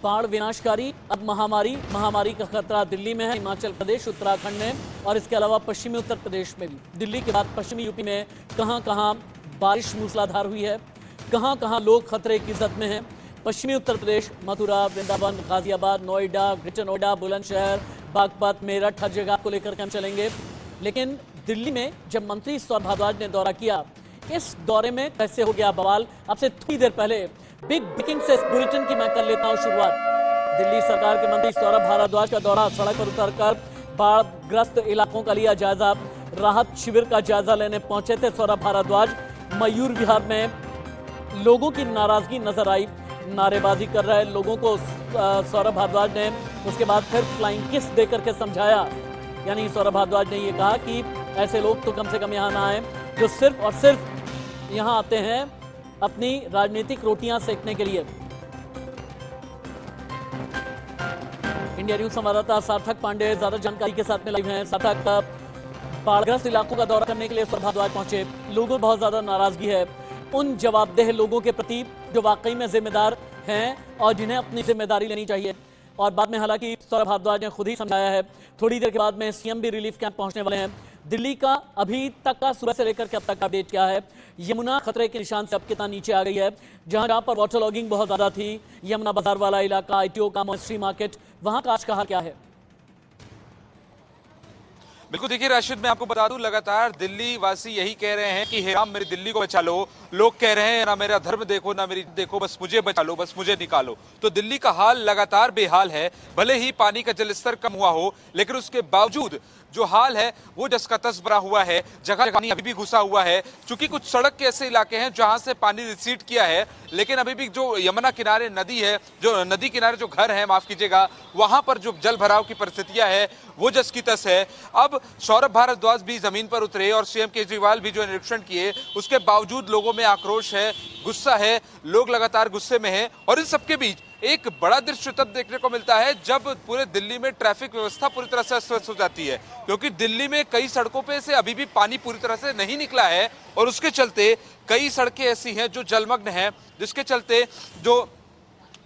बाढ़ विनाशकारी, अब महामारी का खतरा दिल्ली में है, हिमाचल प्रदेश, उत्तराखंड में और इसके अलावा पश्चिमी उत्तर प्रदेश में भी। दिल्ली के बाद पश्चिमी यूपी में कहां-कहां बारिश मूसलाधार हुई है, कहां-कहां लोग खतरे की जद में हैं। पश्चिमी उत्तर प्रदेश, मथुरा, वृंदावन, गाजियाबाद, नोएडा, ग्रेटर नोएडा, बुलंदशहर, बागपत, मेरठ, हर जगह को लेकर के हम चलेंगे। लेकिन दिल्ली में जब मंत्री सौरभ भारद्वाज ने दौरा किया, इस दौरे में कैसे हो गया बवाल, आपसे थोड़ी देर पहले बिग ब्रेकिंग से इस बुलेटिन की मैं कर लेता हूं शुरुआत। दिल्ली सरकार के मंत्री सौरभ भारद्वाज का दौरा, सड़क पर उतरकर बाढ़ग्रस्त इलाकों का लिया जायजा, राहत शिविर का जायजा लेने पहुंचे थे सौरभ भारद्वाज। मयूर विहार में लोगों की नाराजगी नजर आई, नारेबाजी कर रहे लोगों को सौरभ भारद्वाज ने उसके बाद फिर फ्लाइंग किस देकर के समझाया। यानी सौरभ भारद्वाज ने यह कहा कि ऐसे लोग तो कम से कम यहाँ ना आए जो सिर्फ और सिर्फ यहाँ आते हैं अपनी राजनीतिक रोटियां सेकने के लिए। इंडिया न्यूज संवाददाता सार्थक पांडे ज्यादा जानकारी के साथ में लाइव हैं। सार्थक, बाढ़ग्रस्त इलाकों का दौरा करने के लिए सौरभ भारद्वाज पहुंचे, लोगों में बहुत ज्यादा नाराजगी है उन जवाबदेह लोगों के प्रति जो वाकई में जिम्मेदार हैं और जिन्हें अपनी जिम्मेदारी लेनी चाहिए। और बाद में हालांकि सौरभ भारद्वाज ने खुद ही समझाया है, थोड़ी देर के बाद में सीएम भी रिलीफ कैंप पहुंचने वाले हैं। दिल्ली का अभी तक का सुबह से लेकर के अब तक का अपडेट क्या है? यमुना खतरे के निशान से अब कितना नीचे आ गई है? जहां पर वाटर लॉगिंग बहुत ज्यादा थी, यमुना बाजार वाला इलाका, आईटीओ का, मोस्ट्री मार्केट, वहां का आज का हाल क्या है? बिल्कुल, देखिए राशिद, मैं आपको बता दूं, लगातार दिल्ली वासी यही कह रहे हैं कि हे राम मेरी दिल्ली को बचा लो। लोग कह रहे हैं ना मेरा धर्म देखो ना मेरी देखो, बस मुझे बचा लो, बस मुझे निकालो। तो दिल्ली का हाल लगातार बेहाल है। भले ही पानी का जलस्तर कम हुआ हो, लेकिन उसके बावजूद जो हाल है वो जस का तस भरा हुआ है। जगह जगह पानी अभी भी घुसा हुआ है, क्योंकि कुछ सड़क के ऐसे इलाके हैं जहां से पानी रिसीड किया है, लेकिन अभी भी जो यमुना किनारे नदी है, जो नदी किनारे जो घर है, माफ कीजिएगा, वहां पर जो जल भराव की परिस्थितियां है वो जस की तस है। अब सौरभ भारद्वाज भी जमीन पर उतरे और सीएम केजरीवाल भी जो निरीक्षण किए, उसके बावजूद लोगों में आक्रोश है, गुस्सा है, लोग लगातार गुस्से में हैं। और इन सबके बीच एक बड़ा दृश्य तब देखने को मिलता है जब पूरे दिल्ली में ट्रैफिक व्यवस्था पूरी तरह से अस्त-व्यस्त हो जाती है, क्योंकि दिल्ली में कई सड़कों पे से अभी भी पानी पूरी तरह से नहीं निकला है और उसके चलते कई सड़कें ऐसी हैं जो जलमग्न हैं, जिसके चलते जो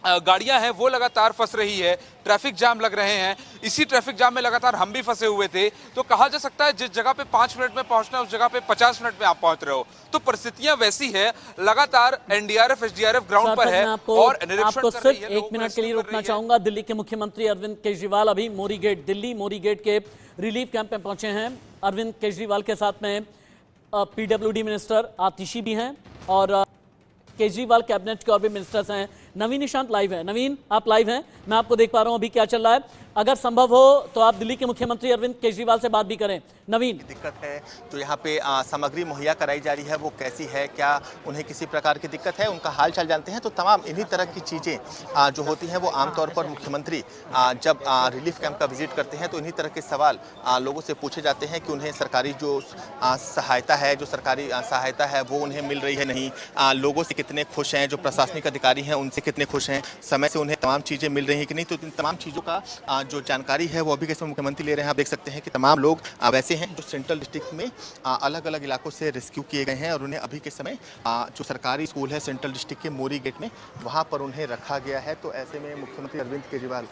गाड़ियां हैं वो लगातार फंस रही है, ट्रैफिक जाम लग रहे हैं। इसी ट्रैफिक जाम में लगातार हम भी फंसे हुए थे। तो कहा जा सकता है जिस जगह पे 5 मिनट में पहुंचना है उस जगह पे 50 मिनट में आप पहुंच रहे हो। तो परिस्थितियां वैसी है, लगातार एनडीआरएफ एसडीआरएफ ग्राउंड पर है और आपको सिर्फ 1 मिनट के लिए रुकना चाहूंगा। दिल्ली के मुख्यमंत्री अरविंद केजरीवाल अभी मोरी गेट, दिल्ली मोरी गेट के रिलीफ कैंप में पहुंचे हैं। अरविंद केजरीवाल के साथ में पीडब्ल्यूडी मिनिस्टर आतिशी भी हैं और केजरीवाल कैबिनेट के और भी मिनिस्टर्स हैं। नवीन निशांत लाइव है। नवीन, आप लाइव हैं, मैं आपको देख पा रहा हूं अभी क्या चल रहा है। अगर संभव हो तो आप दिल्ली के मुख्यमंत्री अरविंद केजरीवाल से बात भी करें। नवीन, दिक्कत है तो यहाँ पे सामग्री मुहैया कराई जा रही है, वो कैसी है, क्या उन्हें किसी प्रकार की दिक्कत है, उनका हाल चाल जानते हैं। तो तमाम इन्हीं तरह की चीज़ें जो होती हैं वो आमतौर पर मुख्यमंत्री जब रिलीफ कैंप का विजिट करते हैं तो इन्हीं तरह के सवाल लोगों से पूछे जाते हैं कि उन्हें सरकारी जो सहायता है, जो सरकारी सहायता है वो उन्हें मिल रही है नहीं, लोगों से कितने खुश हैं, जो प्रशासनिक अधिकारी हैं उनसे कितने खुश हैं, समय से उन्हें तमाम चीज़ें मिल रही हैं कि नहीं। तो इन तमाम चीज़ों का जो जानकारी है वो अभी के समय मुख्यमंत्री ले रहे हैं। आप देख सकते हैं कि तमाम लोग वैसे हैं जो सेंट्रल डिस्ट्रिक्ट में अलग अलग इलाकों से रेस्क्यू किए गए हैं और उन्हें अभी के समय जो सरकारी स्कूल है सेंट्रल डिस्ट्रिक्ट के मोरी गेट में, वहाँ पर उन्हें रखा गया है। तो ऐसे में मुख्यमंत्री अरविंद केजरीवाल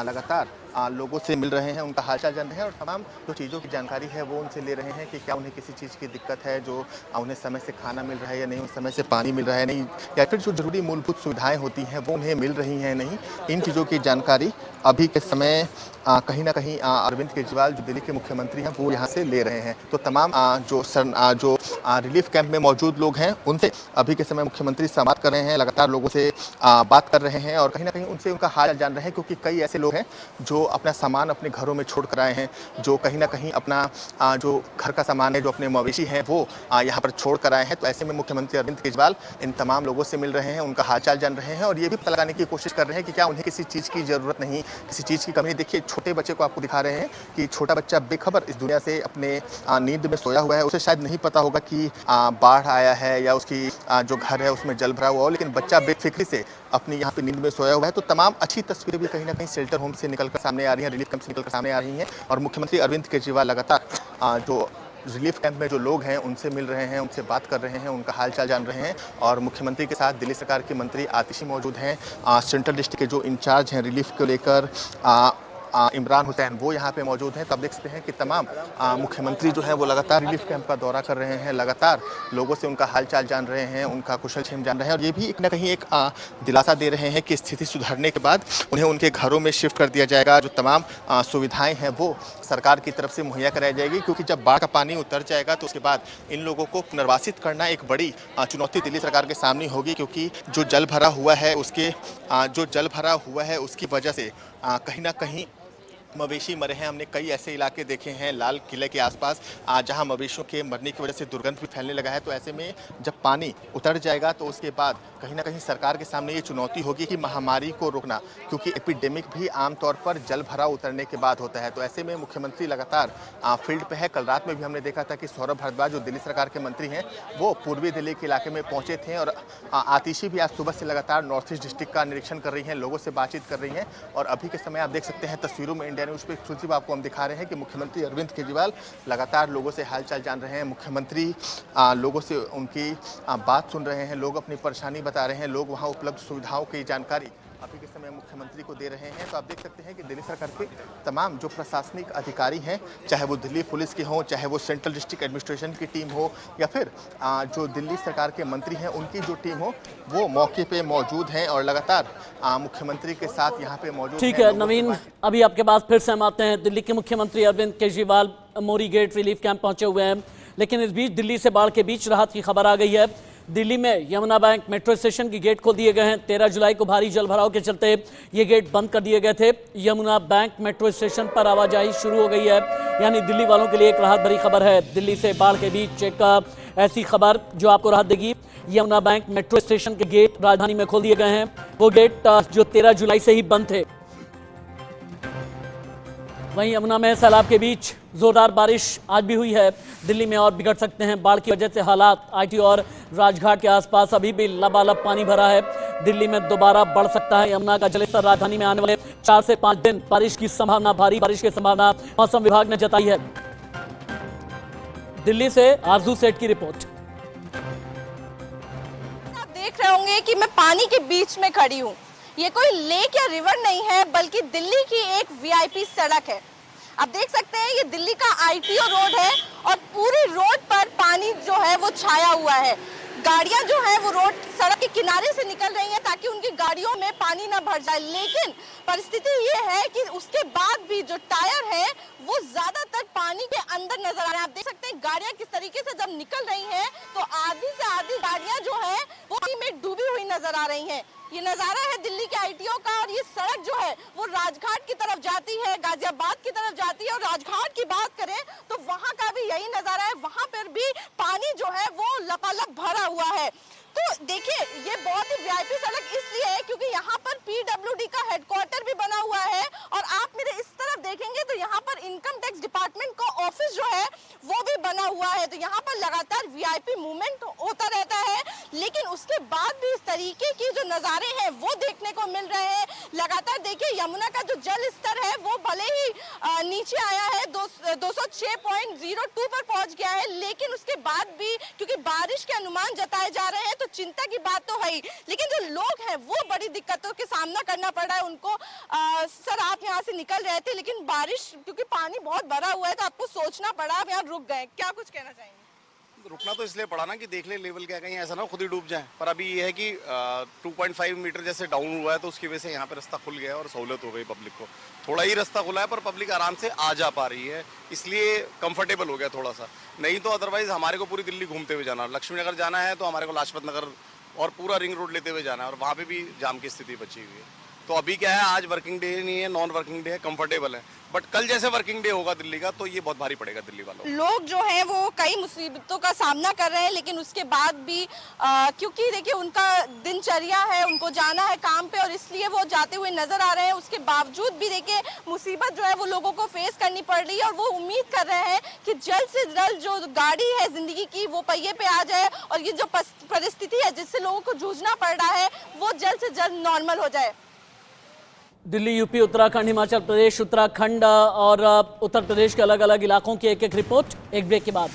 लगातार लोगों से मिल रहे हैं, उनका हालचाल जान रहे हैं और तमाम जो चीज़ों की जानकारी है वो उनसे ले रहे हैं कि क्या उन्हें किसी चीज़ की दिक्कत है, जो उन्हें समय से खाना मिल रहा है या नहीं, समय से पानी मिल रहा है नहीं, या फिर जो जरूरी मूलभूत सुविधाएं होती हैं वो उन्हें मिल रही हैं नहीं। इन चीज़ों की जानकारी अभी के समय कहीं ना कहीं अरविंद केजरीवाल जो दिल्ली के मुख्यमंत्री हैं वो यहाँ से ले रहे हैं। तो तमाम जो रिलीफ कैंप में मौजूद लोग हैं उनसे अभी के समय मुख्यमंत्री संवाद कर रहे हैं, लगातार लोगों से बात कर रहे हैं और कहीं ना कहीं उनसे उनका हाल जान रहे हैं, क्योंकि कई ऐसे लोग हैं जो अपना सामान अपने घरों में छोड़ कर आए हैं, जो कहीं ना कहीं अपना जो घर का सामान है, जो अपने मवेशी हैं वो यहाँ पर छोड़ कर आए हैं। तो ऐसे में मुख्यमंत्री अरविंद केजरीवाल इन तमाम लोगों से मिल रहे हैं, उनका हालचाल जान रहे हैं और ये भी पता लगाने की कोशिश कर रहे हैं कि क्या उन्हें किसी चीज़ की ज़रूरत नहीं, किसी चीज़ की कमी। देखिए, छोटे बच्चे को आपको दिखा रहे हैं कि छोटा बच्चा बेखबर इस दुनिया से अपने नींद में सोया हुआ है, उसे शायद नहीं पता होगा कि बाढ़ आया है या उसकी जो घर है उसमें जल भरा हुआ हो, लेकिन बच्चा बेफिक्री से अपनी यहाँ पे नींद में सोया हुआ है। तो तमाम अच्छी तस्वीरें भी कहीं ना कहीं शेल्टर होम से निकलकर सामने आ रही हैं, रिलीफ कैंप से निकलकर सामने आ रही हैं और मुख्यमंत्री अरविंद केजरीवाल लगातार जो रिलीफ कैंप में जो लोग हैं उनसे मिल रहे हैं, उनसे बात कर रहे हैं, उनका हालचाल जान रहे हैं। और मुख्यमंत्री के साथ दिल्ली सरकार के मंत्री आतिशी मौजूद हैं। सेंट्रल डिस्ट्रिक्ट के जो इंचार्ज हैं रिलीफ को लेकर इमरान हुसैन, वो यहाँ पे मौजूद हैं। तो आप देख सकते हैं कि तमाम मुख्यमंत्री जो है वो लगातार रिलीफ कैंप का दौरा कर रहे हैं, लगातार लोगों से उनका हालचाल जान रहे हैं, उनका कुशल क्षेम जान रहे हैं। और ये भी एक ना कहीं एक दिलासा दे रहे हैं कि स्थिति सुधरने के बाद उन्हें उनके घरों में शिफ्ट कर दिया जाएगा। जो तमाम सुविधाएं हैं वो सरकार की तरफ से मुहैया कराई जाएगी, क्योंकि जब बाढ़ का पानी उतर जाएगा तो उसके बाद इन लोगों को पुनर्वासित करना एक बड़ी चुनौती दिल्ली सरकार के सामने होगी। क्योंकि जो जल भरा हुआ है उसकी वजह से कहीं ना कहीं मवेशी मरे हैं। हमने कई ऐसे इलाके देखे हैं लाल किले के आसपास जहां मवेशियों के मरने की वजह से दुर्गंध भी फैलने लगा है। तो ऐसे में जब पानी उतर जाएगा तो उसके बाद कहीं ना कहीं सरकार के सामने ये चुनौती होगी कि महामारी को रोकना, क्योंकि एपिडेमिक भी आमतौर पर जल भराव उतरने के बाद होता है। तो ऐसे में मुख्यमंत्री लगातार फील्ड पे है। कल रात में भी हमने देखा था कि सौरभ भारद्वाज जो दिल्ली सरकार के मंत्री हैं वो पूर्वी दिल्ली के इलाके में पहुंचे थे। और आतिशी भी आज सुबह से लगातार नॉर्थ ईस्ट डिस्ट्रिक्ट का निरीक्षण कर रही हैं, लोगों से बातचीत कर रही हैं। और अभी के समय आप देख सकते हैं तस्वीरों में इंडिया न्यूज़ पे एक्सक्लूसिव आपको हम दिखा रहे हैं कि मुख्यमंत्री अरविंद केजरीवाल लगातार लोगों से हालचाल जान रहे हैं। मुख्यमंत्री लोगों से उनकी बात सुन रहे हैं, लोग अपनी परेशानी बता रहे हैं, लोग वहां उपलब्ध सुविधाओं की जानकारी अभी के समय मुख्यमंत्री को दे रहे हैं। तो आप देख सकते हैं कि दिल्ली सरकार के तमाम जो प्रशासनिक अधिकारी हैं, चाहे वो दिल्ली पुलिस के हों, चाहे वो सेंट्रल डिस्ट्रिक्ट एडमिनिस्ट्रेशन की टीम हो, या फिर जो दिल्ली सरकार के मंत्री हैं उनकी जो टीम हो, वो मौके पे मौजूद हैं और लगातार मुख्यमंत्री के साथ यहाँ पे मौजूद। ठीक है नवीन, अभी आपके पास फिर से हम आते हैं। दिल्ली के मुख्यमंत्री अरविंद केजरीवाल मोरी गेट रिलीफ कैंप पहुंचे हुए हैं, लेकिन इस बीच दिल्ली से बाढ़ के बीच राहत की खबर आ गई है। दिल्ली में यमुना बैंक मेट्रो स्टेशन के गेट खोल दिए गए हैं। 13 जुलाई को भारी जलभराव के चलते ये गेट बंद कर दिए गए थे। यमुना बैंक मेट्रो स्टेशन पर आवाजाही शुरू हो गई है, यानी दिल्ली वालों के लिए एक राहत भरी खबर है। दिल्ली से बाढ़ के बीच एक ऐसी खबर जो आपको राहत देगी। यमुना बैंक मेट्रो स्टेशन के गेट राजधानी में खोल दिए गए हैं। वो गेट जो 13 जुलाई से ही बंद थे। वहीं यमुना में सैलाब के बीच जोरदार बारिश आज भी हुई है। दिल्ली में और बिगड़ सकते हैं बाढ़ की वजह से हालात। आईटी और राजघाट के आसपास अभी भी लबालब पानी भरा है। दिल्ली में दोबारा बढ़ सकता है यमुना का जलस्तर। राजधानी में आने वाले 4 से 5 दिन बारिश की संभावना, भारी बारिश की संभावना मौसम विभाग ने जताई है। दिल्ली से आरजू सेठ की रिपोर्ट। आप देख रहे होंगे कि मैं पानी के बीच में खड़ी हूँ। ये कोई लेक या रिवर नहीं है, बल्कि दिल्ली की एक वीआईपी सड़क है। आप देख सकते हैं ये दिल्ली का आईटीओ रोड है और पूरी रोड पर पानी जो है वो छाया हुआ है। गाड़ियां जो है वो रोड सड़क के किनारे से निकल रही हैं ताकि उनकी गाड़ियों में पानी ना भर जाए। लेकिन परिस्थिति ये है कि उसके बाद भी जो टायर है वो ज्यादातर पानी के अंदर नजर आ रहे हैं। आप देख सकते हैं गाड़ियां किस तरीके से जब निकल रही हैं तो आधी से आधी गाड़ियां जो है वो पानी में डूबी हुई नजर आ रही हैं। ये नजारा है दिल्ली के आईटीओ का। और ये सड़क जो है वो राजघाट की तरफ जाती है, गाजियाबाद की तरफ जाती है। और राजघाट की बात करें तो वहां का भी यही नजारा है। वहां पर भी पानी जो है वो लबालब भरा हुआ है। तो देखिए ये बहुत ही वीआईपी सड़क इसलिए है क्योंकि यहाँ पर पीडब्ल्यूडी का हेडक्वार्टर भी बना हुआ है। और आप मेरे इस तरफ देखेंगे तो यहाँ पर इनकम टैक्स डिपार्टमेंट का ऑफिस जो है वो भी बना हुआ है। तो यहाँ पर लगातार वीआईपी मूवमेंट होता रहता है। लेकिन उसके बाद भी इस तरीके की जो नज़ारे हैं वो देखने को मिल रहे हैं। लगातार देखिए यमुना का जो जल स्तर है वो भले ही नीचे आया है, 206.02 पर पहुंच गया है। लेकिन उसके बाद भी क्योंकि बारिश के अनुमान जताए जा रहे हैं तो चिंता की बात तो है ही। लेकिन जो लोग हैं वो बड़ी दिक्कतों के सामना करना पड़ रहा है उनको। सर आप यहाँ से निकल रहे थे लेकिन बारिश क्योंकि पानी बहुत भरा हुआ है तो आपको सोचना पड़ा, आप यहाँ रुक गए, क्या कुछ कहना चाहेंगे? रुकना तो इसलिए पड़ा ना कि देख ले लेवल क्या, कहीं ऐसा ना खुद ही डूब जाए। पर अभी ये है कि 2.5 मीटर जैसे डाउन हुआ है तो उसकी वजह से यहाँ पे रास्ता खुल गया और सहूलत हो गई पब्लिक को। थोड़ा ही रास्ता खुला है पर पब्लिक आराम से आ जा पा रही है, इसलिए कंफर्टेबल हो गया थोड़ा सा। नहीं तो अदरवाइज हमारे को पूरी दिल्ली घूमते हुए जाना, लक्ष्मी नगर जाना है तो हमारे को लाजपत नगर और पूरा रिंग रोड लेते हुए जाना है और वहाँ पे भी जाम की स्थिति बची हुई है। तो अभी क्या है, आज वर्किंग डे नहीं है, नॉन वर्किंग डे है, कंफर्टेबल है। बट कल जैसे वर्किंग डे होगा दिल्ली का तो ये बहुत भारी पड़ेगा दिल्ली वालों को। लोग जो हैं वो कई मुसीबतों का सामना कर रहे हैं लेकिन उसके बाद भी क्योंकि देखिए उनका दिनचर्या है, उनको जाना है काम पे और इसलिए वो जाते हुए नजर आ रहे हैं। उसके बावजूद भी देखिए मुसीबत जो है वो लोगों को फेस करनी पड़ रही है और वो उम्मीद कर रहे हैं कि जल्द से जल्द जो गाड़ी है जिंदगी की वो पहिए पे आ जाए और ये जो परिस्थिति है जिससे लोगों को जूझना पड़ रहा है वो जल्द से जल्द नॉर्मल हो जाए। दिल्ली, यूपी, उत्तराखंड, हिमाचल प्रदेश, उत्तराखंड और उत्तर प्रदेश के अलग अलग इलाकों की एक एक रिपोर्ट एक ब्रेक के बाद।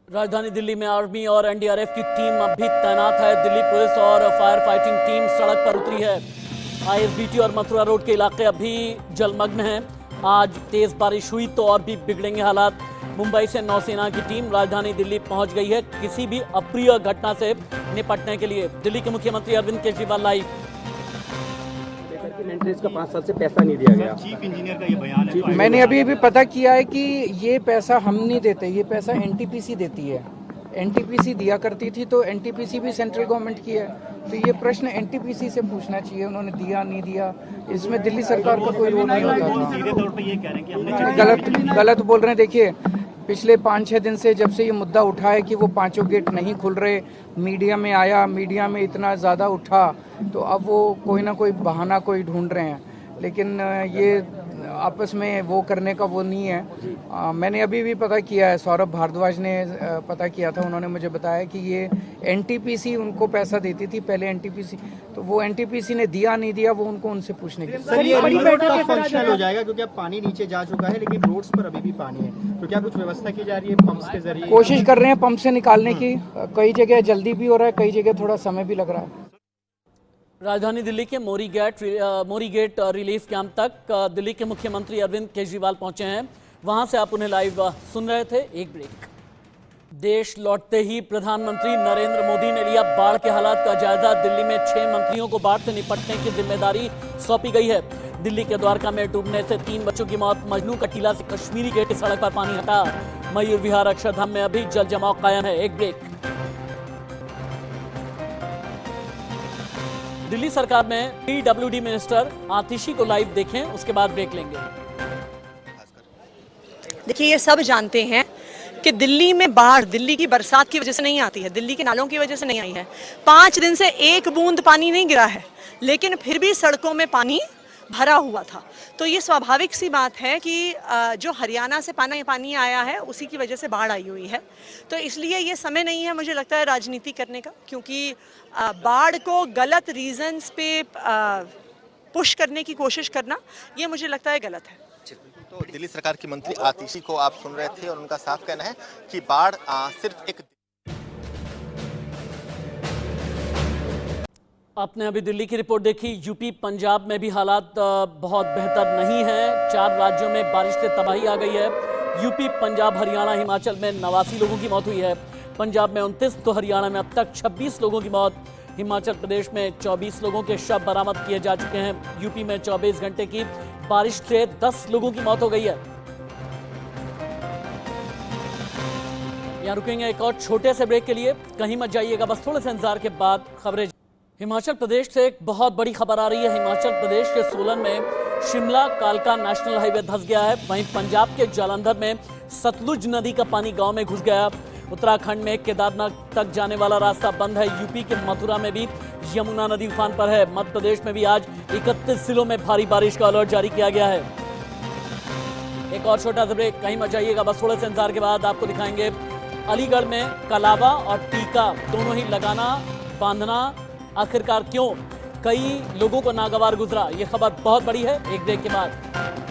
राजधानी दिल्ली में आर्मी और एनडीआरएफ की टीम अब भी तैनात है। दिल्ली पुलिस और फायर फाइटिंग टीम सड़क पर उतरी है। आईएसबीटी और मथुरा रोड के इलाके अभी जलमग्न हैं। आज तेज बारिश हुई तो और भी बिगड़ेंगे हालात। मुंबई से नौसेना की टीम राजधानी दिल्ली पहुंच गई है किसी भी अप्रिय घटना से निपटने के लिए। दिल्ली के मुख्यमंत्री अरविंद केजरीवाल लाइव। मेंटेनेंस का 5 साल से पैसा नहीं दिया गया। चीफ इंजीनियर का ये बयान है। मैंने अभी भी पता किया है कि ये पैसा हम नहीं देते, ये पैसा एनटीपीसी देती है। एनटीपीसी दिया करती थी, तो एनटीपीसी भी सेंट्रल गवर्नमेंट की है, तो ये प्रश्न एनटीपीसी से पूछना चाहिए उन्होंने दिया नहीं दिया। इसमें दिल्ली सरकार का कोई रोल नहीं होता था। सीधे तौर पे ये कह रहे हैं कि हमने गलत बोल रहे हैं। देखिए, पिछले 5-6 दिन से जब से ये मुद्दा उठा है कि वो 5 गेट नहीं खुल रहे, मीडिया में आया, मीडिया में इतना ज़्यादा उठा, तो अब वो कोई ना कोई बहाना कोई ढूंढ रहे हैं, लेकिन ये आपस में वो करने का वो नहीं है। मैंने अभी भी पता किया है, सौरभ भारद्वाज ने पता किया था, उन्होंने मुझे बताया कि ये एनटीपीसी उनको पैसा देती थी पहले एनटीपीसी, तो वो एनटीपीसी ने दिया नहीं दिया वो उनको उनसे पूछने की। सर, ये रोड का फंक्शनल हो जाएगा क्योंकि अब पानी नीचे जा चुका है, लेकिन रोड्स पर अभी भी पानी है, तो क्या कुछ व्यवस्था की जा रही है पंप्स के जरिए? कोशिश कर रहे हैं पंप से निकालने की। कई जगह जल्दी भी हो रहा है, कई जगह थोड़ा समय भी लग रहा है। राजधानी दिल्ली के मोरी गेट रिलीफ कैंप तक दिल्ली के मुख्यमंत्री अरविंद केजरीवाल पहुंचे हैं। वहां से आप उन्हें लाइव सुन रहे थे। एक ब्रेक। देश लौटते ही प्रधानमंत्री नरेंद्र मोदी ने लिया बाढ़ के हालात का जायजा। दिल्ली में 6 मंत्रियों को बाढ़ से निपटने की जिम्मेदारी सौंपी गई है। दिल्ली के द्वारका में डूबने से 3 बच्चों की मौत। मजनू का टीला से कश्मीरी गेट की सड़क पर पानी हटा। मयूर विहार अक्षरधाम में अभी जल जमाव कायम है। एक ब्रेक। दिल्ली सरकार में पीडब्ल्यूडी मिनिस्टर आतिशी को लाइव देखें, उसके बाद ब्रेक लेंगे। देखिए, ये सब जानते हैं कि दिल्ली में बाढ़ दिल्ली की बरसात की वजह से नहीं आती है, दिल्ली के नालों की वजह से नहीं आई है। 5 दिन से एक बूंद पानी नहीं गिरा है, लेकिन फिर भी सड़कों में पानी भरा हुआ था। तो ये स्वाभाविक सी बात है कि जो हरियाणा से पानी आया है उसी की वजह से बाढ़ आई हुई है। तो इसलिए ये समय नहीं है मुझे लगता है राजनीति करने का, क्योंकि बाढ़ को गलत रीजंस पे पुश करने की कोशिश करना ये मुझे लगता है गलत है। तो दिल्ली सरकार की मंत्री आतिशी को आप सुन रहे थे और उनका साफ कहना है कि बाढ़ सिर्फ एक। आपने अभी दिल्ली की रिपोर्ट देखी। यूपी पंजाब में भी हालात बहुत बेहतर नहीं है। 4 राज्यों में बारिश से तबाही आ गई है। यूपी, पंजाब, हरियाणा, हिमाचल में 89 लोगों की मौत हुई है। पंजाब में 29 तो हरियाणा में अब तक 26 लोगों की मौत। हिमाचल प्रदेश में 24 लोगों के शव बरामद किए जा चुके हैं। यूपी में 24 घंटे की बारिश से 10 लोगों की मौत हो गई है। यहाँ रुकेंगे एक और छोटे से ब्रेक के लिए, कहीं मत जाइएगा, बस थोड़े से इंतजार के बाद खबरें। हिमाचल प्रदेश से एक बहुत बड़ी खबर आ रही है। हिमाचल प्रदेश के सोलन में शिमला कालका नेशनल हाईवे धंस गया है। वहीं पंजाब के जालंधर में सतलुज नदी का पानी गांव में घुस गया। उत्तराखंड में केदारनाथ तक जाने वाला रास्ता बंद है। यूपी के मथुरा में भी यमुना नदी उफान पर है। मध्य प्रदेश में भी आज 31 जिलों में भारी बारिश का अलर्ट जारी किया गया है। एक और छोटा सा ब्रेक, कहीं मत जाइएगा, बस थोड़े से इंतजार के बाद आपको दिखाएंगे अलीगढ़ में कलावा और टीका दोनों ही लगाना बांधना आखिरकार क्यों, कई लोगों को नागवार गुजरा। ये खबर बहुत बड़ी है। एक ब्रेक के बाद।